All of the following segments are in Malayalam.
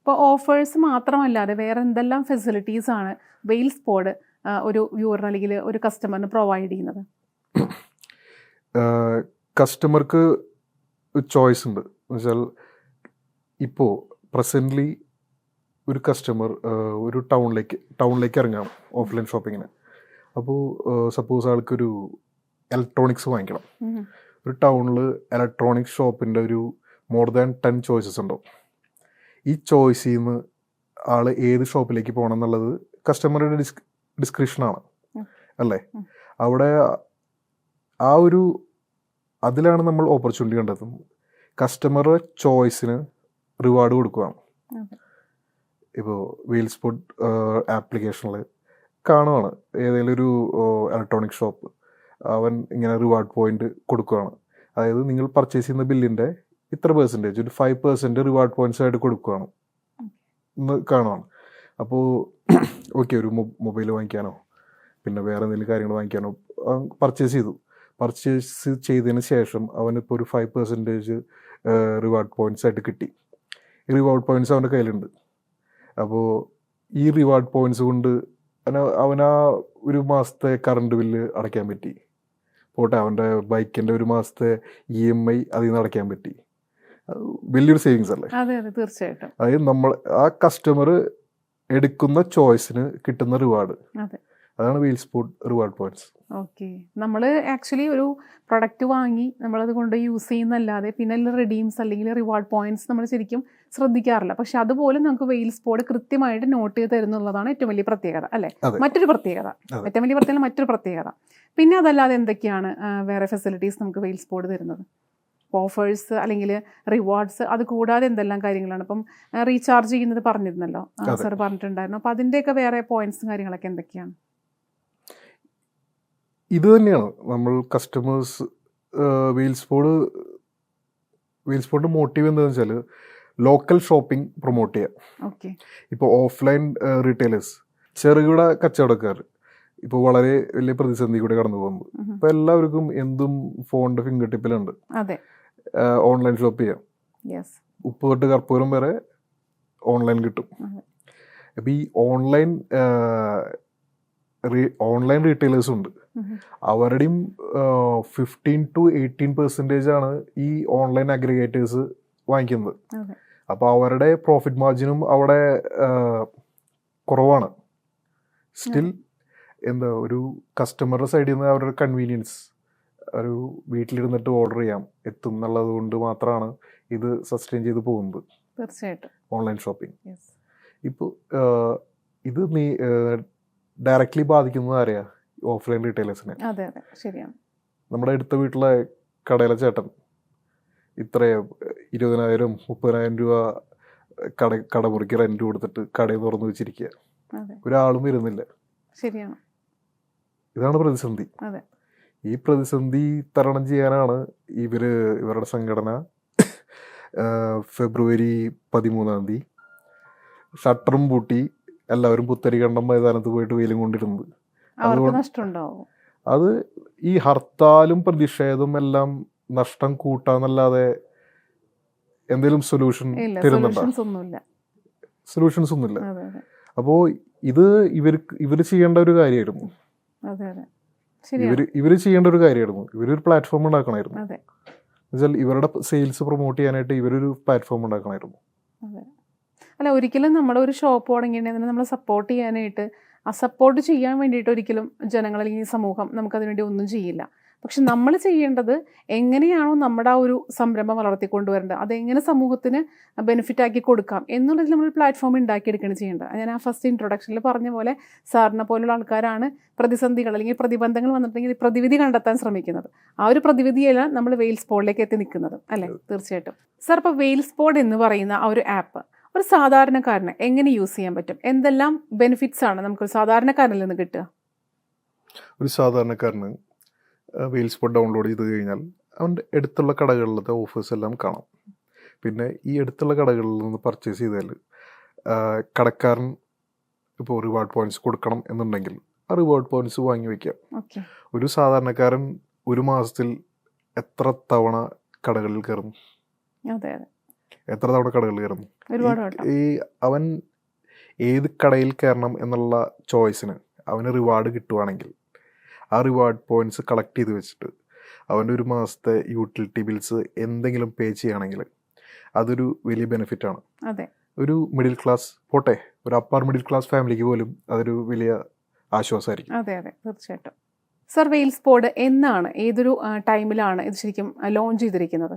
ഇപ്പോൾ ഓഫേഴ്സ് മാത്രമല്ലാതെ വേറെ എന്തെല്ലാം ഫെസിലിറ്റീസ് ആണ് വെയിൽസ് പോഡ് ഒരു വ്യൂവറിന് അല്ലെങ്കിൽ ഒരു കസ്റ്റമറിന് പ്രൊവൈഡ് ചെയ്യുന്നത്? കസ്റ്റമർക്ക് ചോയ്സ് ഉണ്ട്. എന്നുവെച്ചാൽ ഇപ്പോൾ പ്രസൻ്റ്ലി ഒരു കസ്റ്റമർ ഒരു ടൗണിലേക്ക് ഇറങ്ങാം ഓഫ്ലൈൻ ഷോപ്പിങ്ങിന്. അപ്പോൾ സപ്പോസ് ആൾക്കൊരു ഇലക്ട്രോണിക്സ് വാങ്ങിക്കണം. ഒരു ടൗണിൽ ഇലക്ട്രോണിക്സ് ഷോപ്പിൻ്റെ ഒരു മോർ ദാൻ 10 ചോയ്സസ് ഉണ്ടാവും. ഈ ചോയ്സിൽ നിന്ന് ആൾ ഏത് ഷോപ്പിലേക്ക് പോകണം എന്നുള്ളത് കസ്റ്റമറുടെ ഡിസ്ക്രിപ്ഷനാണ് അല്ലേ. അവിടെ അതിലാണ് നമ്മൾ ഓപ്പർച്യൂണിറ്റി കണ്ടെത്തുന്നത്. കസ്റ്റമറുടെ ചോയ്സിന് റിവാർഡ് കൊടുക്കുകയാണ്. ഇപ്പോൾ വെയിൽസ് പോഡ് ആപ്ലിക്കേഷനിൽ കാണുവാണ് ഏതെങ്കിലും ഒരു ഇലക്ട്രോണിക് ഷോപ്പ്, അവൻ ഇങ്ങനെ റിവാർഡ് പോയിന്റ് കൊടുക്കുകയാണ്. അതായത് നിങ്ങൾ പർച്ചേസ് ചെയ്യുന്ന ബില്ലിൻ്റെ ഇത്ര പെർസെൻറ്റേജ്, ഒരു 5% റിവാർഡ് പോയിന്റ്സ് ആയിട്ട് കൊടുക്കുകയാണ് എന്ന് കാണുവാണ്. അപ്പോൾ ഓക്കെ, ഒരു മൊബൈൽ വാങ്ങിക്കാനോ പിന്നെ വേറെ എന്തെങ്കിലും കാര്യങ്ങൾ വാങ്ങിക്കാനോ പർച്ചേസ് ചെയ്തതിന് ശേഷം അവനിപ്പോൾ ഒരു 5% റിവാർഡ് പോയിന്റ്സ് ആയിട്ട് കിട്ടി. ഈ റിവാർഡ് പോയിന്റ്സ് അവൻ്റെ കയ്യിലുണ്ട്. അപ്പോൾ ഈ റിവാർഡ് പോയിന്റ്സ് കൊണ്ട് അവനാ ഒരു മാസത്തെ കറണ്ട് ബില്ല് അടയ്ക്കാൻ പറ്റി. പോട്ടെ, അവൻ്റെ ബൈക്കിൻ്റെ ഒരു മാസത്തെ EMI അതിൽ നിന്ന് അടയ്ക്കാൻ പറ്റി. വലിയൊരു സേവിങ്സ് അല്ലേ? അതെ അതെ, തീർച്ചയായിട്ടും. അതായത് നമ്മൾ ആ കസ്റ്റമർ എടുക്കുന്ന ചോയ്സിന് കിട്ടുന്ന റിവാർഡ്, അതാണ് Wales pod reward points. Okay, നമ്മൾ ആക്ച്വലി ഒരു പ്രൊഡക്റ്റ് വാങ്ങി നമ്മളത് കൊണ്ട് യൂസ് ചെയ്യുന്നല്ലാതെ പിന്നെ റിഡീംസ് അല്ലെങ്കിൽ റിവാർഡ് പോയിന്റ്സ് നമ്മൾ ശരിക്കും ശ്രദ്ധിക്കാറില്ല. പക്ഷെ അതുപോലെ നമുക്ക് വെയിൽസ് പോഡ് കൃത്യമായിട്ട് നോട്ട് ചെയ്ത് തരുന്നുള്ളതാണ് ഏറ്റവും വലിയ പ്രത്യേകത അല്ലേ? മറ്റൊരു പ്രത്യേകത. പിന്നെ അതല്ലാതെ എന്തൊക്കെയാണ് വേറെ ഫെസിലിറ്റീസ് നമുക്ക് വെയിൽസ് പോഡ് തരുന്നത്? ഓഫേഴ്സ് അല്ലെങ്കിൽ റിവാർഡ്സ്, അത് കൂടാതെ എന്തെല്ലാം കാര്യങ്ങളാണ്? ഇപ്പം റീചാർജ് ചെയ്യുന്നത് പറഞ്ഞിരുന്നല്ലോ, സാർ പറഞ്ഞിട്ടുണ്ടായിരുന്നു. അപ്പം അതിൻ്റെയൊക്കെ വേറെ പോയിന്റ്സും കാര്യങ്ങളൊക്കെ എന്തൊക്കെയാണ്? ഇത് തന്നെയാണ് നമ്മൾ കസ്റ്റമേഴ്സ് വെയിൽസ് പോഡ് മോട്ടീവ് എന്താണെന്ന് വെച്ചാൽ ലോക്കൽ ഷോപ്പിംഗ് പ്രൊമോട്ട് ചെയ്യുക. ഇപ്പോൾ ഓഫ്ലൈൻ റീറ്റെയിലേഴ്സ്, ചെറുകിട കച്ചവടക്കാർ ഇപ്പോൾ വളരെ വലിയ പ്രതിസന്ധി കൂടെ കടന്നു പോകുന്നത്. ഇപ്പോൾ എല്ലാവർക്കും എന്തും ഫോണിൻ്റെ ഫിംഗർ ടിപ്പിലുണ്ട്. ഓൺലൈൻ ഷോപ്പ് ചെയ്യാം. ഉപ്പ് തൊട്ട് കർപ്പൂരം വരെ ഓൺലൈൻ കിട്ടും. അപ്പോൾ ഈ ഓൺലൈൻ റീറ്റെയിലേഴ്സും ഉണ്ട്. അവരുടെയും 15 to 18% ആണ് ഈ ഓൺലൈൻ അഗ്രിഗേറ്റേഴ്സ് വാങ്ങിക്കുന്നത്. അപ്പോൾ അവരുടെ പ്രോഫിറ്റ് മാർജിനും അവിടെ കുറവാണ്. സ്റ്റിൽ ഒരു കസ്റ്റമറുടെ സൈഡിൽ നിന്ന് അവരുടെ കൺവീനിയൻസ്, ഒരു വീട്ടിലിരുന്നിട്ട് ഓർഡർ എത്തും എന്നുള്ളത് കൊണ്ട് മാത്രമാണ് ഇത് സസ്റ്റെയിൻ ചെയ്ത് പോകുന്നത്. തീർച്ചയായിട്ടും ഓൺലൈൻ ഷോപ്പിംഗ് ഇപ്പോൾ ഇത് ഡയറക്റ്റ്ലി ബാധിക്കുന്നത് ആരെയാ? ഓഫ്ലൈൻ റീറ്റെയിലേഴ്സിനെ. നമ്മുടെ അടുത്ത വീട്ടിലെ കടയിലെ ചേട്ടൻ ഇത്ര 20,000 30,000 രൂപ കടമുറിക്ക് റെന്റ് കൊടുത്തിട്ട് കടയിൽ തുറന്നു വെച്ചിരിക്കുക, ഒരാളും വരുന്നില്ല. ശരിയാണ്. ഇതാണ് പ്രതിസന്ധി. ഈ പ്രതിസന്ധി തരണം ചെയ്യാനാണ് ഇവരുടെ സംഘടന ഫെബ്രുവരി 13 ഷട്ടറും പൂട്ടി എല്ലാവരും പുത്തരിക്കണ്ടം മൈതാനത്ത് പോയിട്ട് വെയിലും കൊണ്ടിരുന്നത്. അത് ഈ ഹർത്താലും പ്രതിഷേധവും എല്ലാം നഷ്ടം കൂട്ടാന്നല്ലാതെ എന്തെങ്കിലും സൊല്യൂഷൻസ് ഒന്നുമില്ല. അപ്പോൾ ഇവർ ചെയ്യേണ്ട ഒരു കാര്യമായിരുന്നു. ഇവരൊരു പ്ലാറ്റ്ഫോം ഉണ്ടാക്കണമായിരുന്നു. എന്നുവെച്ചാൽ ഇവരുടെ സെയിൽസ് പ്രൊമോട്ട് ചെയ്യാനായിട്ട് ഇവരൊരു പ്ലാറ്റ്ഫോം ഉണ്ടാക്കണമായിരുന്നു. അല്ല, ഒരിക്കലും നമ്മളൊരു ഷോപ്പ് തുടങ്ങിയിട്ടുണ്ടെങ്കിൽ നമ്മൾ സപ്പോർട്ട് ചെയ്യാനായിട്ട്, സപ്പോർട്ട് ചെയ്യാൻ വേണ്ടിയിട്ട് ഒരിക്കലും ജനങ്ങൾ അല്ലെങ്കിൽ സമൂഹം നമുക്കതിനുവേണ്ടി ഒന്നും ചെയ്യില്ല. പക്ഷെ നമ്മൾ ചെയ്യേണ്ടത് എങ്ങനെയാണോ നമ്മുടെ ആ ഒരു സംരംഭം വളർത്തിക്കൊണ്ടുവരേണ്ടത്, അതെങ്ങനെ സമൂഹത്തിന് ബെനിഫിറ്റ് ആക്കി കൊടുക്കാം എന്നുള്ളതിൽ നമ്മൾ പ്ലാറ്റ്ഫോം ഉണ്ടാക്കിയെടുക്കുകയാണ് ചെയ്യേണ്ടത്. ഞാൻ ആ ഫസ്റ്റ് ഇൻട്രൊഡക്ഷനിൽ പറഞ്ഞ പോലെ സാറിനെ പോലുള്ള ആൾക്കാരാണ് പ്രതിസന്ധികൾ അല്ലെങ്കിൽ പ്രതിബന്ധങ്ങൾ വന്നിട്ടുണ്ടെങ്കിൽ പ്രതിവിധി കണ്ടെത്താൻ ശ്രമിക്കുന്നത്. ആ ഒരു പ്രതിവിധിയെല്ലാം നമ്മൾ വെയിൽസ് പോഡിലേക്ക് എത്തി നിൽക്കുന്നത് അല്ലേ? തീർച്ചയായിട്ടും. സാർ, ഇപ്പോൾ വെയിൽസ് പോഡ് എന്ന് പറയുന്ന ആ ഒരു ആപ്പ് ഒരു സാധാരണക്കാരന് എങ്ങനെ യൂസ് ചെയ്യാൻ പറ്റും? എന്തെല്ലാം ബെനിഫിറ്റ്സ് ആണ് നമുക്ക് സാധാരണക്കാരനിൽ നിന്ന് കിട്ടുക? ഒരു സാധാരണക്കാരന് വെയിൽസ് പോഡ് ഡൗൺലോഡ് ചെയ്ത് കഴിഞ്ഞാൽ അവൻ്റെ അടുത്തുള്ള കടകളിലത്തെ ഓഫേഴ്സ് എല്ലാം കാണാം. പിന്നെ ഈ അടുത്തുള്ള കടകളിൽ നിന്ന് പർച്ചേസ് ചെയ്താൽ കടക്കാരൻ ഇപ്പോൾ റിവാർഡ് പോയിന്റ്സ് കൊടുക്കണം എന്നുണ്ടെങ്കിൽ ആ റിവാർഡ് പോയിന്റ്സ് വാങ്ങി വയ്ക്കാം. ഒരു സാധാരണക്കാരൻ ഒരു മാസത്തിൽ എത്ര തവണ കടകളിൽ കയറും? ഒരുപാട് വട്ടം. ഈ അവൻ ഏത് കടയിൽ കയറണം എന്നുള്ള ചോയ്സിന് അവന് റിവാർഡ് കിട്ടുവാണെങ്കിൽ ആ റിവാർഡ് പോയിന്റ്സ് കളക്ട് ചെയ്ത് വെച്ചിട്ട് അവൻ്റെ ഒരു മാസത്തെ യൂട്ടിലിറ്റി ബിൽസ് എന്തെങ്കിലും പേ ചെയ്യുകയാണെങ്കിൽ അതൊരു വലിയ ബെനിഫിറ്റാണ്. അതെ, ഒരു മിഡിൽ ക്ലാസ് പോട്ടെ, ഒരു അപ്പർ മിഡിൽ ക്ലാസ് ഫാമിലിക്ക് പോലും അതൊരു വലിയ ആശ്വാസമായിരിക്കും. അതെ, അതെ, തീർച്ചയായിട്ടും. സർ, വെയിൽസ് പോഡ് എന്നാണ്, ഏതൊരു ടൈമിലാണ് ഇത് ശരിക്കും ലോഞ്ച് ചെയ്തിരിക്കുന്നത്?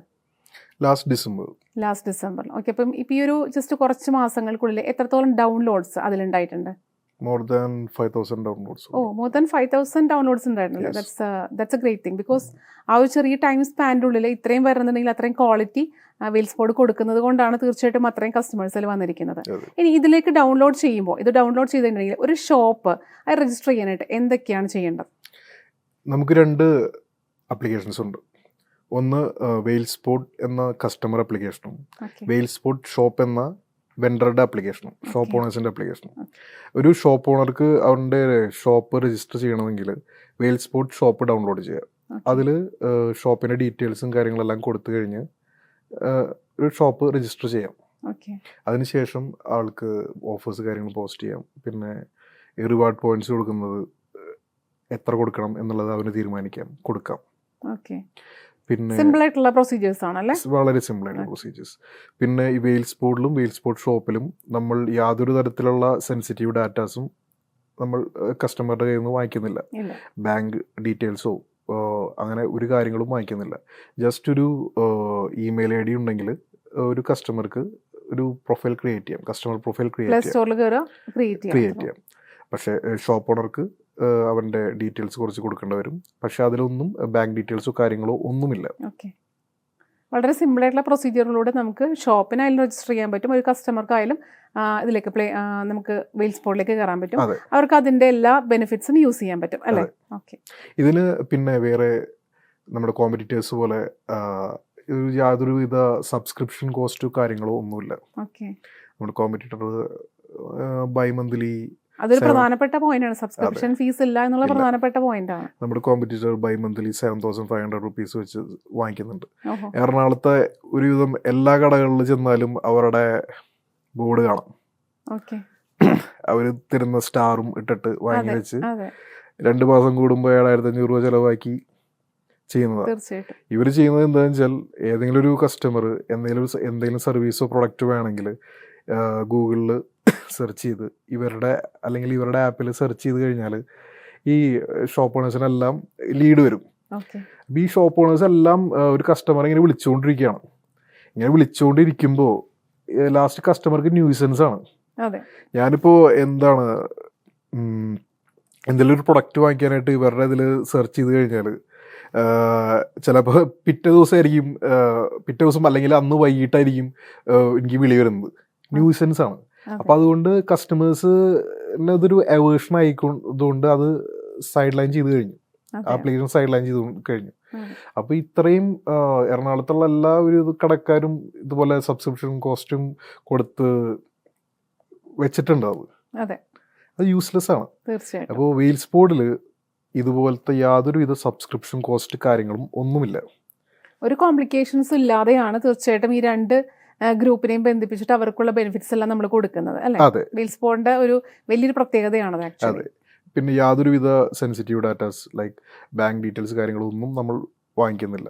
Last December. ഓക്കെ. അപ്പം ഇപ്പം ഈ ഒരു ജസ്റ്റ് കുറച്ച് മാസങ്ങൾക്കുള്ളിൽ എത്രത്തോളം ഡൗൺലോഡ്സ് അതിലുണ്ടായിട്ടുണ്ട്? More than 5,000 downloads. More than 5,000 downloads ഉണ്ടായിരുന്നല്ലോ. That's a great thing. Because ആ ഒരു ചെറിയ ടൈം സ്പാനിനുള്ളിൽ ഇത്രയും വരുന്നുണ്ടെങ്കിൽ അത്രയും ക്വാളിറ്റി വെയിൽസ് പോഡ് കൊടുക്കുന്നത് കൊണ്ടാണ് തീർച്ചയായിട്ടും അത്രയും കസ്റ്റമേഴ്സിൽ വന്നിരിക്കുന്നത്. ഇനി ഇതിലേക്ക് ഡൗൺലോഡ് ചെയ്യുമ്പോൾ, ഇത് ഡൗൺലോഡ് ചെയ്തിട്ടുണ്ടെങ്കിൽ ഒരു ഷോപ്പ് അത് രജിസ്റ്റർ ചെയ്യാനായിട്ട് എന്തൊക്കെയാണ് ചെയ്യേണ്ടത്? നമുക്ക് 2 ആപ്ലിക്കേഷൻസ് ഉണ്ട്. ഒന്ന് വെയിൽസ് പോഡ് എന്ന കസ്റ്റമർ ആപ്ലിക്കേഷനും വെയിൽസ് പോഡ് ഷോപ്പ് എന്ന വെൻഡറുടെ ആപ്ലിക്കേഷനും, ഷോപ്പ് ഓണേഴ്സിൻ്റെ ആപ്ലിക്കേഷനും. ഒരു ഷോപ്പ് ഓണർക്ക് അവരുടെ ഷോപ്പ് രജിസ്റ്റർ ചെയ്യണമെങ്കിൽ വെയിൽസ് പോഡ് ഷോപ്പ് ഡൗൺലോഡ് ചെയ്യാം. അതിൽ ഷോപ്പിൻ്റെ ഡീറ്റെയിൽസും കാര്യങ്ങളെല്ലാം കൊടുത്തു കഴിഞ്ഞ് ഒരു ഷോപ്പ് രജിസ്റ്റർ ചെയ്യാം. അതിനുശേഷം ആൾക്ക് ഓഫേഴ്സ് കാര്യങ്ങൾ പോസ്റ്റ് ചെയ്യാം. പിന്നെ റിവാർഡ് പോയിന്റ്സ് കൊടുക്കുന്നത് എത്ര കൊടുക്കണം എന്നുള്ളത് അവന് തീരുമാനിക്കാം, കൊടുക്കാം. പിന്നെ സിമ്പിൾ ആയിട്ടുള്ള പ്രൊസീജിയേഴ്സ് ആണല്ലേ? വളരെ സിമ്പിൾ ആയിട്ടുള്ള പ്രൊസീജിയേഴ്സ്. പിന്നെ ഈ വെയിൽസ് പോഡിലും വെയിൽസ് പോഡ് ഷോപ്പിലും നമ്മൾ യാതൊരു തരത്തിലുള്ള സെൻസിറ്റീവ് ഡാറ്റാസും നമ്മൾ കസ്റ്റമറുടെ കയ്യിൽ നിന്ന് വാങ്ങിക്കുന്നില്ല. ബാങ്ക് ഡീറ്റെയിൽസോ അങ്ങനെ ഒരു കാര്യങ്ങളും വാങ്ങിക്കുന്നില്ല. ജസ്റ്റ് ഒരു ഇമെയിൽ ID ഉണ്ടെങ്കിൽ ഒരു കസ്റ്റമർക്ക് ഒരു പ്രൊഫൈൽ ക്രിയേറ്റ് ചെയ്യാം, കസ്റ്റമർ പ്രൊഫൈൽ ക്രിയേറ്റ് ചെയ്യാം. പക്ഷേ ഷോപ്പ് ഓണർക്ക് അവൻ്റെ ഡീറ്റെയിൽസ് കുറച്ച് കൊടുക്കേണ്ടി വരും. പക്ഷെ അതിലൊന്നും ബാങ്ക് ഡീറ്റെയിൽസോ കാര്യങ്ങളോ ഒന്നുമില്ല. വളരെ സിമ്പിൾ ആയിട്ടുള്ള പ്രൊസീജിയറിലൂടെ നമുക്ക് ഷോപ്പിനായാലും രജിസ്റ്റർ ചെയ്യാൻ പറ്റും, ഒരു കസ്റ്റമർക്കായാലും ഇതിലേക്ക് നമുക്ക് വെയിൽസ് പോഡിലേക്ക് കയറാൻ പറ്റും. അവർക്ക് അതിൻ്റെ എല്ലാ ബെനിഫിറ്റ്സും യൂസ് ചെയ്യാൻ പറ്റും അല്ലേ? ഇതിന് പിന്നെ വേറെ നമ്മുടെ കോമ്പറ്റീറ്റേഴ്സ് പോലെ യാതൊരുവിധ സബ്സ്ക്രിപ്ഷൻ കോസ്റ്റോ കാര്യങ്ങളോ ഒന്നുമില്ല. നമ്മുടെ കോമ്പറ്റീറ്റർ ബൈ മന്ത്ലി, അതൊരു പ്രധാനപ്പെട്ട പോയിന്റാണ്. സബ്സ്ക്രിപ്ഷൻ ഫീസ് ഇല്ല എന്നുള്ള പ്രധാനപ്പെട്ട പോയിന്റാണ്. നമ്മുടെ കോമ്പറ്റീറ്റർ ബൈ മന്ത്ലി 7,500 rupees വെച്ച് വാങ്ങിക്കുന്നുണ്ട്. എറണാകുളത്തെ ഒരുവിധം എല്ലാ കടകളിൽ ചെന്നാലും അവരുടെ ബോർഡ് കാണാം. അവർ തരുന്ന സ്റ്റാറും ഇട്ടിട്ട് വാങ്ങി വെച്ച് 2 മാസം കൂടുമ്പോൾ 7,500 രൂപ ചെലവാക്കി ചെയ്യുന്നതാണ്. ഇവർ ചെയ്യുന്നത് എന്താണെന്ന് വെച്ചാൽ, ഏതെങ്കിലും ഒരു കസ്റ്റമർ എന്തെങ്കിലും സർവീസോ പ്രൊഡക്റ്റോ വേണമെങ്കിൽ ഗൂഗിളിൽ സെർച്ച് ചെയ്ത് അല്ലെങ്കിൽ ഇവരുടെ ആപ്പിൽ സെർച്ച് ചെയ്ത് കഴിഞ്ഞാൽ ഈ ഷോപ്പ് ഓണേഴ്സിനെല്ലാം ലീഡ് വരും. ഈ ഷോപ്പ് ഓണേഴ്സ് എല്ലാം ഒരു കസ്റ്റമറെ ഇങ്ങനെ വിളിച്ചുകൊണ്ടിരിക്കുകയാണ്. ഇങ്ങനെ വിളിച്ചുകൊണ്ടിരിക്കുമ്പോൾ ലാസ്റ്റ് കസ്റ്റമർക്ക് ന്യൂസൻസ് ആണ്. ഞാനിപ്പോൾ എന്തെങ്കിലും ഒരു പ്രൊഡക്റ്റ് വാങ്ങിക്കാനായിട്ട് ഇവരുടെ ഇതിൽ സെർച്ച് ചെയ്ത് കഴിഞ്ഞാൽ ചിലപ്പോൾ പിറ്റേ ദിവസം അല്ലെങ്കിൽ അന്ന് വൈകിട്ടായിരിക്കും എനിക്ക് വിളി വരുന്നത്. ന്യൂസൻസ് ആണ്. അപ്പം അതുകൊണ്ട് കസ്റ്റമേഴ്സിന് അതൊരു അവേർഷൻ ആയിക്കൊണ്ട് അത് സൈഡ് ലൈൻ ചെയ്ത് കഴിഞ്ഞു, ആപ്ലിക്കേഷൻ സൈഡ് ലൈൻ ചെയ്ത് കഴിഞ്ഞു. അപ്പോൾ ഇത്രയും എറണാകുളത്തുള്ള എല്ലാ ഒരു കടക്കാരും ഇതുപോലെ സബ്സ്ക്രിപ്ഷൻ കോസ്റ്റും കൊടുത്ത് വെച്ചിട്ടുണ്ടാവും. അത് യൂസ്ലെസ് ആണ്. അപ്പോൾ വെയിൽസ് പോഡിൽ ഇതുപോലത്തെ യാതൊരുവിധ സബ്സ്ക്രിപ്ഷൻ കോസ്റ്റ് കാര്യങ്ങളും ഒന്നുമില്ല. ഒരു കോംപ്ലിക്കേഷൻസ് ഇല്ലാതെയാണ് തീർച്ചയായിട്ടും ഈ 2 ഗ്രൂപ്പിനെയും ബന്ധിപ്പിച്ചിട്ട് അവർക്കുള്ള ബെനിഫിറ്റ്സ് എല്ലാം നമ്മൾ കൊടുക്കുന്നത് അല്ലേ? വെയിൽസ് പോഡിന്റെ ഒരു വലിയൊരു പ്രത്യേകതയാണത് ആക്ച്വലി. പിന്നെ യാതൊരുവിധ sensitive datas like bank details കാര്യങ്ങളൊന്നും നമ്മൾ വാങ്ങിക്കുന്നില്ല.